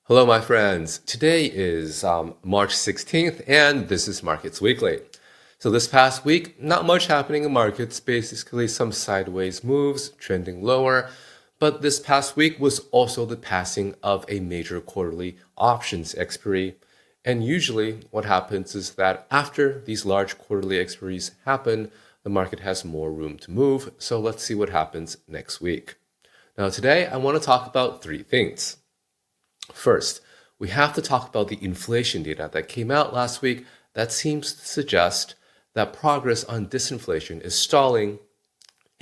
Hello, my friends. Today is March 16th, and this is Markets Weekly. So, this past week, not much happening in markets, basically some sideways moves, trending lower. But this past week was also the passing of a major quarterly options expiry. And usually, what happens is that after these large quarterly expiries happen, the market has more room to move. So, let's see what happens next week. Now, today, I want to talk about three things. First, we have to talk about the inflation data that came out last week that seems to suggest that progress on disinflation is stalling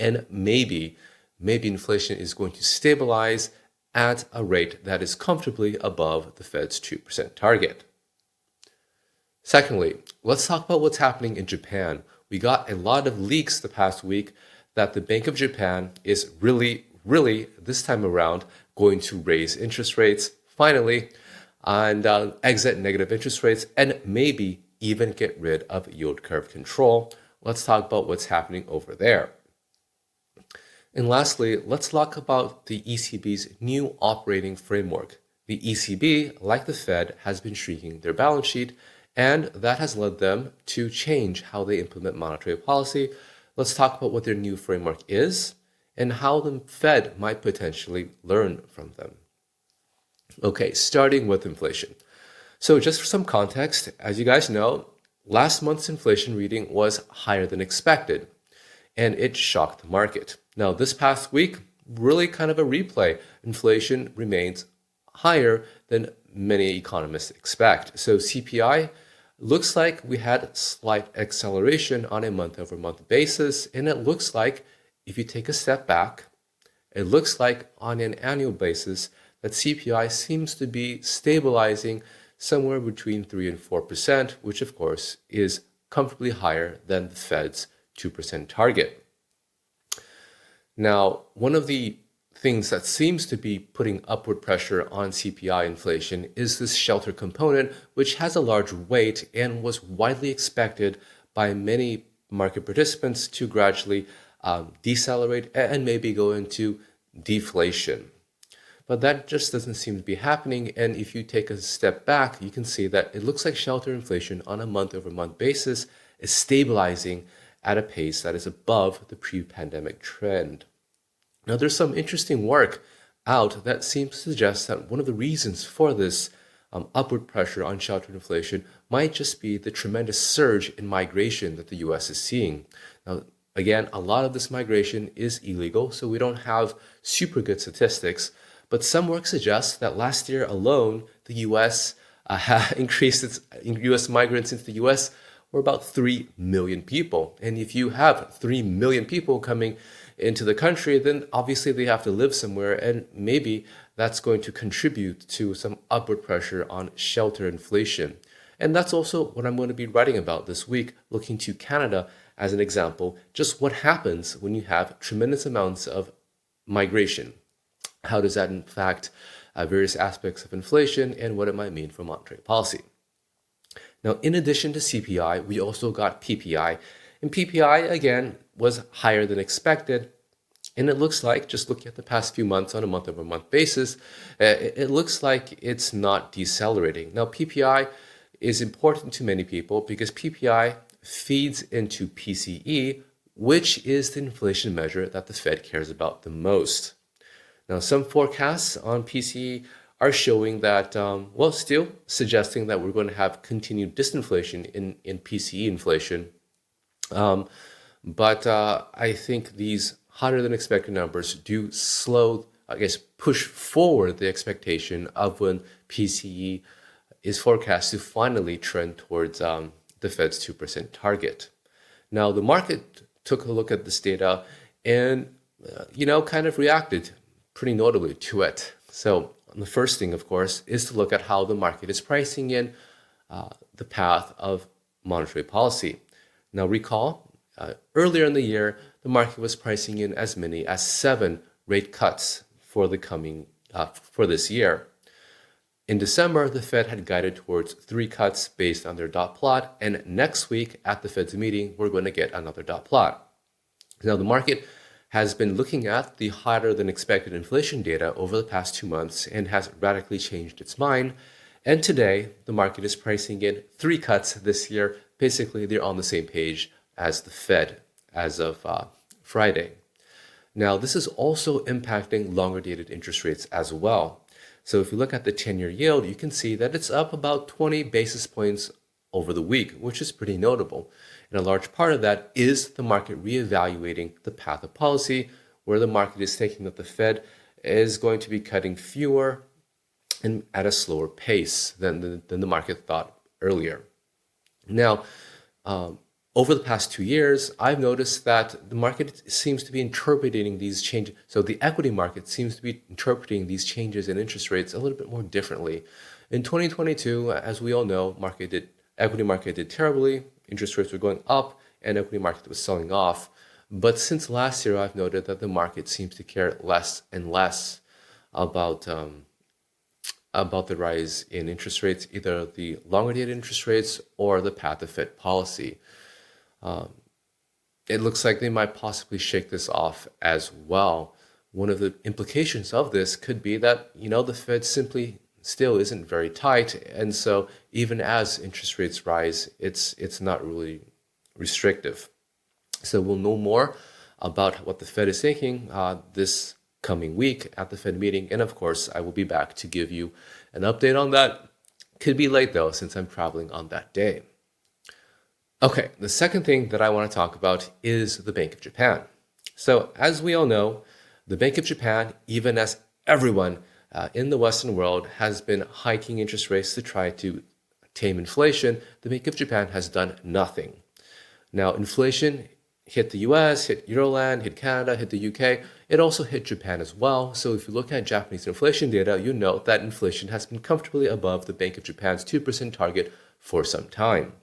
and maybe inflation is going to stabilize at a rate that is comfortably above the Fed's 2% target. Secondly, let's talk about what's happening in Japan. We got a lot of leaks the past week that the Bank of Japan is really, this time around, going to raise interest rates finally, and exit negative interest rates, and maybe even get rid of yield curve control. Let's talk about what's happening over there. And lastly, let's talk about the ECB's new operating framework. The ECB, like the Fed, has been shrinking their balance sheet, and that has led them to change how they implement monetary policy. Let's talk about what their new framework is and how the Fed might potentially learn from them. Okay, starting with inflation. So just for some context, as you guys know, last month's inflation reading was higher than expected, and it shocked the market. Now, this past week, really kind of a replay. Inflation remains higher than many economists expect. So CPI looks like we had slight acceleration on a month-over-month basis, and it looks like if you take a step back, it looks like on an annual basis, that CPI seems to be stabilizing somewhere between 3 and 4%, which of course is comfortably higher than the Fed's 2% target. Now, one of the things that seems to be putting upward pressure on CPI inflation is this shelter component, which has a large weight and was widely expected by many market participants to gradually decelerate and maybe go into deflation. But that just doesn't seem to be happening. And if you take a step back, you can see that it looks like shelter inflation on a month-over-month basis is stabilizing at a pace that is above the pre-pandemic trend. Now, there's some interesting work out that seems to suggest that one of the reasons for this upward pressure on shelter inflation might just be the tremendous surge in migration that the U.S. is seeing. Now, again, a lot of this migration is illegal, so we don't have super good statistics. But some work suggests that last year alone, the U.S. increased its U.S. migrants into the U.S. were about 3 million people. And if you have 3 million people coming into the country, then obviously they have to live somewhere. And maybe that's going to contribute to some upward pressure on shelter inflation. And that's also what I'm going to be writing about this week, looking to Canada as an example, just what happens when you have tremendous amounts of migration. How does that impact various aspects of inflation and what it might mean for monetary policy? Now, in addition to CPI, we also got PPI. And PPI, again, was higher than expected. And it looks like, just looking at the past few months on a month-over-month basis, it looks like it's not decelerating. Now, PPI is important to many people because PPI feeds into PCE, which is the inflation measure that the Fed cares about the most. Now, some forecasts on PCE are showing that, still suggesting that we're going to have continued disinflation in PCE inflation. But I think these hotter than expected numbers do push forward the expectation of when PCE is forecast to finally trend towards the Fed's 2% target. Now, the market took a look at this data and, kind of reacted pretty notably to it. So the first thing, of course, is to look at how the market is pricing in the path of monetary policy. Now, recall, earlier in the year, the market was pricing in as many as 7 rate cuts for this year. In December, the Fed had guided towards 3 cuts based on their dot plot, and next week at the Fed's meeting, we're going to get another dot plot. Now, the market has been looking at the hotter than expected inflation data over the past 2 months and has radically changed its mind. And today, the market is pricing in 3 cuts this year. Basically, they're on the same page as the Fed as of Friday. Now, this is also impacting longer dated interest rates as well. So if you look at the 10-year yield, you can see that it's up about 20 basis points over the week, which is pretty notable. And a large part of that is the market reevaluating the path of policy, where the market is thinking that the Fed is going to be cutting fewer and at a slower pace than the market thought earlier. Now, over the past 2 years, I've noticed that the market seems to be interpreting these changes. So the equity market seems to be interpreting these changes in interest rates a little bit more differently. In 2022, as we all know, equity market did terribly. Interest rates were going up, and equity market was selling off. But since last year, I've noted that the market seems to care less and less about the rise in interest rates, either the longer dated interest rates or the path of Fed policy. It looks like they might possibly shake this off as well. One of the implications of this could be that, the Fed simply still isn't very tight. And so even as interest rates rise, it's not really restrictive. So we'll know more about what the Fed is thinking this coming week at the Fed meeting. And of course, I will be back to give you an update on that. Could be late though, since I'm traveling on that day. Okay, the second thing that I want to talk about is the Bank of Japan. So as we all know, the Bank of Japan, even as everyone in the Western world has been hiking interest rates to try to tame inflation, the Bank of Japan has done nothing. Now, inflation hit the US, hit Euroland, hit Canada, hit the UK. It also hit Japan as well. So if you look at Japanese inflation data, you note that inflation has been comfortably above the Bank of Japan's 2% target for some time.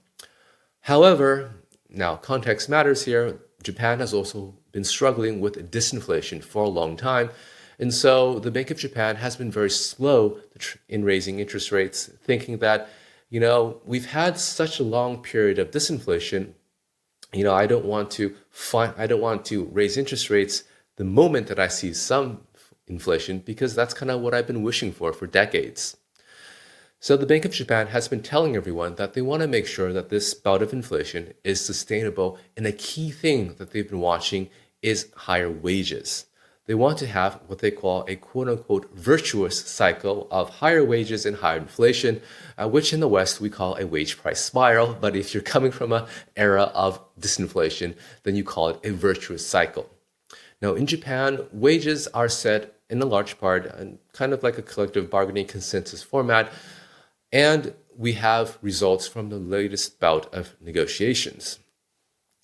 However, now context matters here. Japan has also been struggling with disinflation for a long time. And so the Bank of Japan has been very slow in raising interest rates, thinking that, we've had such a long period of disinflation. I don't want to raise interest rates the moment that I see some inflation, because that's kind of what I've been wishing for decades. So the Bank of Japan has been telling everyone that they want to make sure that this bout of inflation is sustainable, and a key thing that they've been watching is higher wages. They want to have what they call a quote-unquote virtuous cycle of higher wages and higher inflation, which in the West we call a wage price spiral. But if you're coming from an era of disinflation, then you call it a virtuous cycle. Now in Japan, wages are set in a large part, kind of like a collective bargaining consensus format, and we have results from the latest bout of negotiations.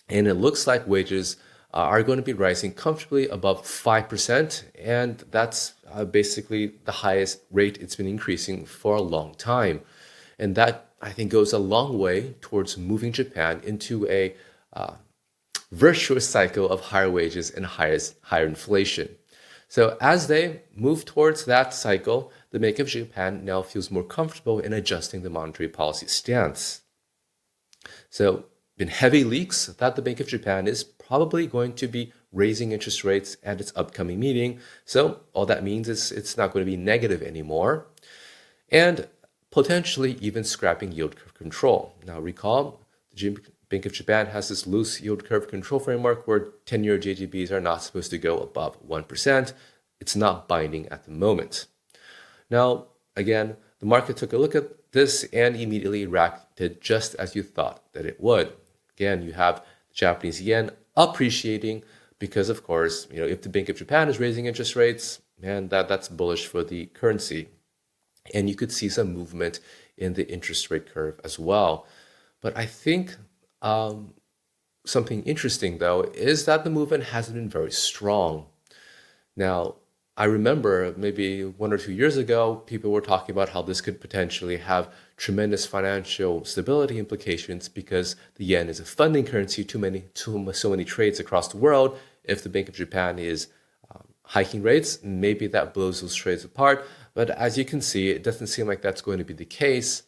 And it looks like wages are going to be rising comfortably above 5%, and that's basically the highest rate it's been increasing for a long time. And that, I think, goes a long way towards moving Japan into a virtuous cycle of higher wages and higher inflation. So as they move towards that cycle, the Bank of Japan now feels more comfortable in adjusting the monetary policy stance. So been heavy leaks that the Bank of Japan is probably going to be raising interest rates at its upcoming meeting. So all that means is it's not going to be negative anymore, and potentially even scrapping yield curve control. Now recall, the Bank of Japan has this loose yield curve control framework where 10-year JGBs are not supposed to go above 1%. It's not binding at the moment. Now, again, the market took a look at this and immediately reacted just as you thought that it would. Again, you have the Japanese yen appreciating because, of course, if the Bank of Japan is raising interest rates, man, that's bullish for the currency. And you could see some movement in the interest rate curve as well. But I think something interesting, though, is that the movement hasn't been very strong. Now, I remember maybe 1 or 2 years ago, people were talking about how this could potentially have tremendous financial stability implications because the yen is a funding currency to so many trades across the world. If the Bank of Japan is hiking rates, maybe that blows those trades apart. But as you can see, it doesn't seem like that's going to be the case.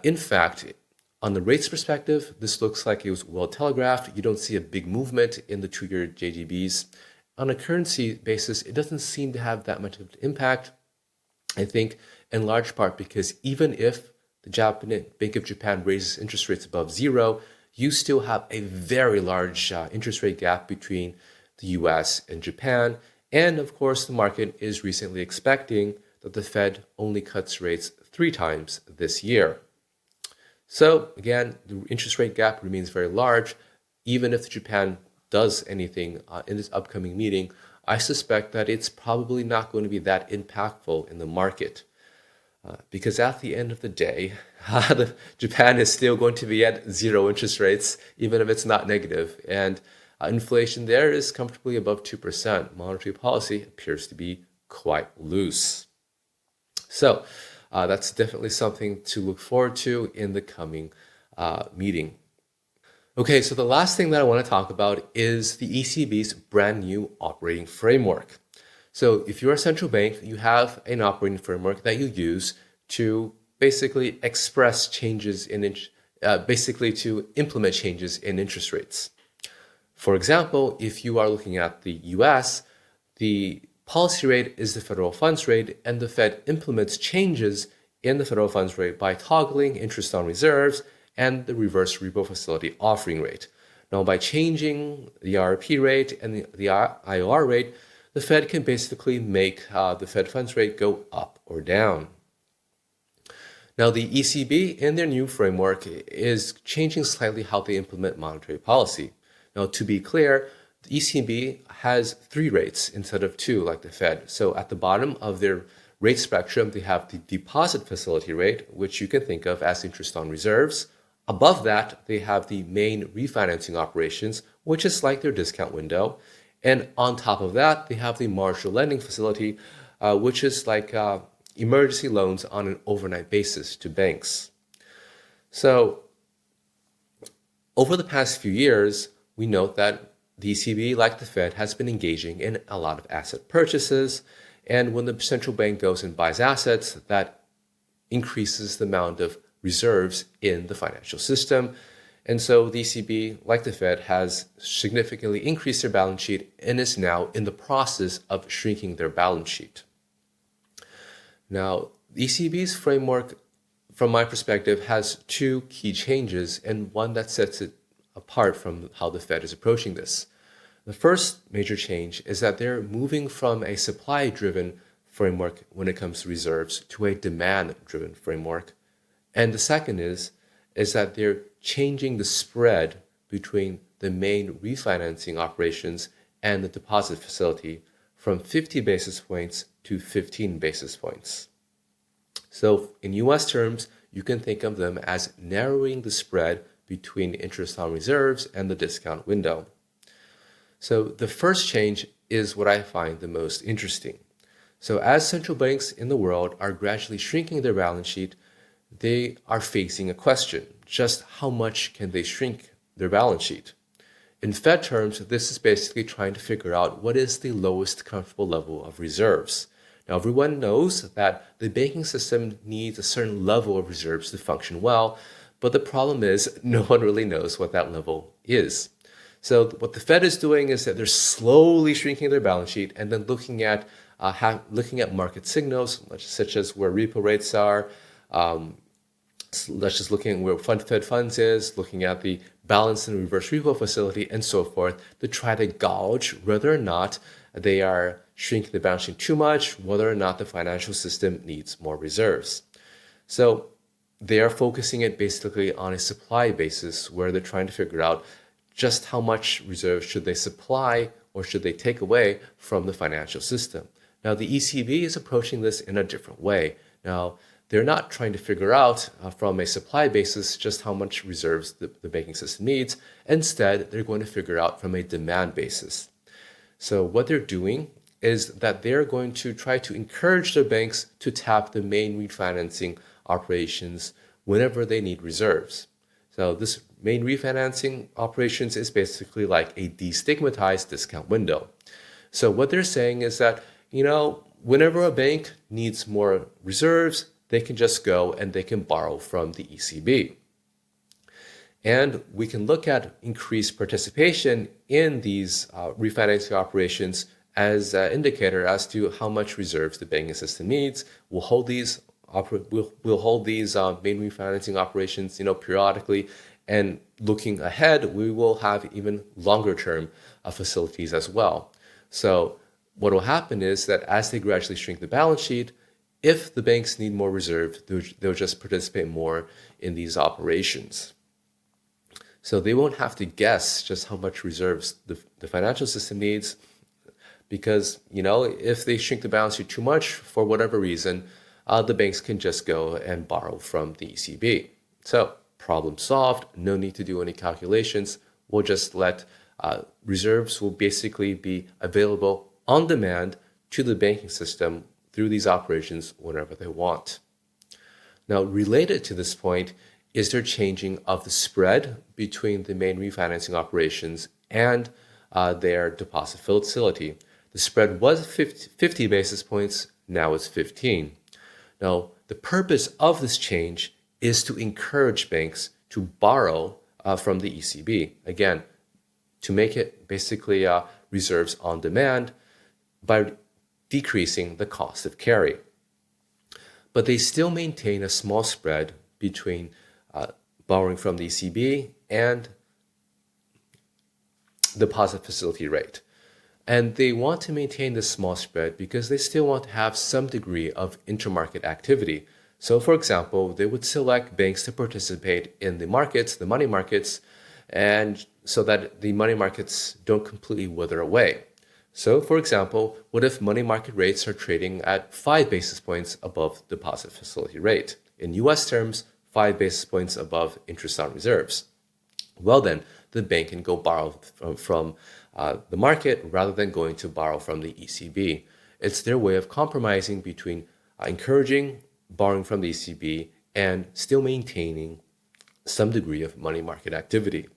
In fact, on the rates perspective, this looks like it was well telegraphed. You don't see a big movement in the 2-year JGBs. on a currency basis, it doesn't seem to have that much of an impact. I think in large part because even if the Japanese Bank of Japan raises interest rates above zero, you still have a very large interest rate gap between the US and Japan. And of course, the market is recently expecting that the Fed only cuts rates 3 times this year. So again, the interest rate gap remains very large. Even if Japan does anything in this upcoming meeting, I suspect that it's probably not going to be that impactful in the market. Because at the end of the day, Japan is still going to be at zero interest rates, even if it's not negative. And inflation there is comfortably above 2%. Monetary policy appears to be quite loose. So that's definitely something to look forward to in the coming meeting. Okay, so the last thing that I want to talk about is the ECB's brand new operating framework. So if you're a central bank, you have an operating framework that you use to basically express changes in, basically to implement changes in interest rates. For example, if you are looking at the US, the policy rate is the federal funds rate, and the Fed implements changes in the federal funds rate by toggling interest on reserves and the reverse repo facility offering rate. Now, by changing the RRP rate and the IOR rate, the Fed can basically make the Fed funds rate go up or down. Now, the ECB in their new framework is changing slightly how they implement monetary policy. Now, to be clear, the ECB has 3 rates instead of 2 like the Fed. So at the bottom of their rate spectrum, they have the deposit facility rate, which you can think of as interest on reserves. Above that, they have the main refinancing operations, which is like their discount window. And on top of that, they have the marginal lending facility, which is like emergency loans on an overnight basis to banks. So over the past few years, we note that the ECB, like the Fed, has been engaging in a lot of asset purchases. And when the central bank goes and buys assets, that increases the amount of reserves in the financial system. And so the ECB, like the Fed, has significantly increased their balance sheet and is now in the process of shrinking their balance sheet. Now, the ECB's framework, from my perspective, has 2 key changes and one that sets it apart from how the Fed is approaching this. The first major change is that they're moving from a supply-driven framework when it comes to reserves to a demand-driven framework. And the second is that they're changing the spread between the main refinancing operations and the deposit facility from 50 basis points to 15 basis points. So in US terms, you can think of them as narrowing the spread between interest on reserves and the discount window. So the first change is what I find the most interesting. So as central banks in the world are gradually shrinking their balance sheet, they are facing a question: just how much can they shrink their balance sheet? In Fed terms, this is basically trying to figure out what is the lowest comfortable level of reserves. Now, everyone knows that the banking system needs a certain level of reserves to function well, but the problem is no one really knows what that level is. So what the Fed is doing is that they're slowly shrinking their balance sheet and then looking at market signals, such as where repo rates are, let's just looking at where Fed funds is, looking at the balance and reverse repo facility, and so forth, to try to gauge whether or not they are shrinking the balance sheet too much, whether or not the financial system needs more reserves. So they are focusing it basically on a supply basis, where they're trying to figure out just how much reserves should they supply or should they take away from the financial system. Now, the ECB is approaching this in a different way. Now, they're not trying to figure out from a supply basis just how much reserves the banking system needs. Instead, they're going to figure out from a demand basis. So what they're doing is that they're going to try to encourage their banks to tap the main refinancing operations whenever they need reserves. So this main refinancing operations is basically like a destigmatized discount window. So what they're saying is that, whenever a bank needs more reserves, they can just go and they can borrow from the ECB. And we can look at increased participation in these refinancing operations as an indicator as to how much reserves the banking system needs. We'll hold these main refinancing operations, periodically, and looking ahead, we will have even longer term facilities as well. So what will happen is that as they gradually shrink the balance sheet, if the banks need more reserve, they'll just participate more in these operations. So they won't have to guess just how much reserves the financial system needs, because, if they shrink the balance sheet too much for whatever reason, the banks can just go and borrow from the ECB. So problem solved, no need to do any calculations. We'll just let reserves will basically be available on demand to the banking system through these operations whenever they want. Now, related to this point is their changing of the spread between the main refinancing operations and their deposit facility. The spread was 50 basis points, now it's 15. Now, the purpose of this change is to encourage banks to borrow from the ECB. Again, to make it basically reserves on demand by decreasing the cost of carry. But they still maintain a small spread between borrowing from the ECB and deposit facility rate. And they want to maintain this small spread because they still want to have some degree of intermarket activity. So, for example, they would select banks to participate in the markets, the money markets, and so that the money markets don't completely wither away. So, for example, what if money market rates are trading at 5 basis points above deposit facility rate? In US terms, 5 basis points above interest on reserves. Well then, the bank can go borrow from the market rather than going to borrow from the ECB. It's their way of compromising between encouraging borrowing from the ECB and still maintaining some degree of money market activity.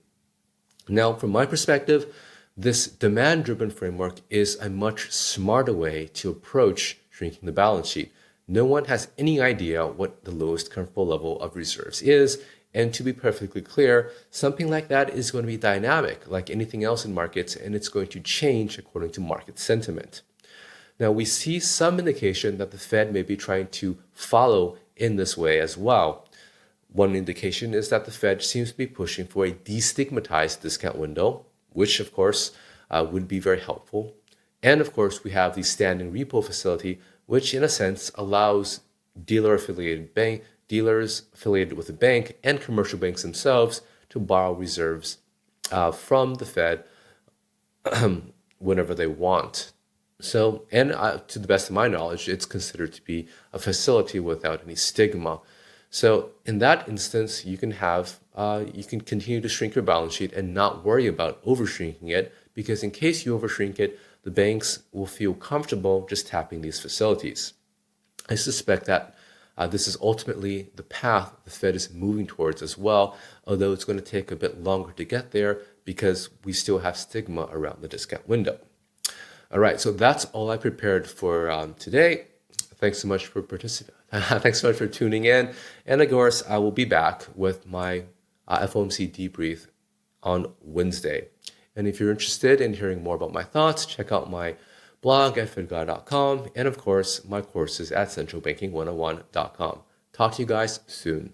Now, from my perspective, this demand-driven framework is a much smarter way to approach shrinking the balance sheet. No one has any idea what the lowest comfortable level of reserves is. And to be perfectly clear, something like that is going to be dynamic, like anything else in markets, and it's going to change according to market sentiment. Now, we see some indication that the Fed may be trying to follow in this way as well. One indication is that the Fed seems to be pushing for a destigmatized discount window, which, of course, would be very helpful. And, of course, we have the standing repo facility, which, in a sense, allows dealers affiliated with the bank and commercial banks themselves to borrow reserves from the Fed whenever they want. So, and to the best of my knowledge, it's considered to be a facility without any stigma. So, in that instance, you can continue to shrink your balance sheet and not worry about overshrinking it, because in case you overshrink it, the banks will feel comfortable just tapping these facilities. I suspect that this is ultimately the path the Fed is moving towards as well, although it's going to take a bit longer to get there because we still have stigma around the discount window. All right, so that's all I prepared for today. Thanks so much for participating. Thanks so much for tuning in. And of course, I will be back with my FOMC debrief on Wednesday. And if you're interested in hearing more about my thoughts, check out my blog at fedguy.com, and of course, my courses at centralbanking101.com. Talk to you guys soon.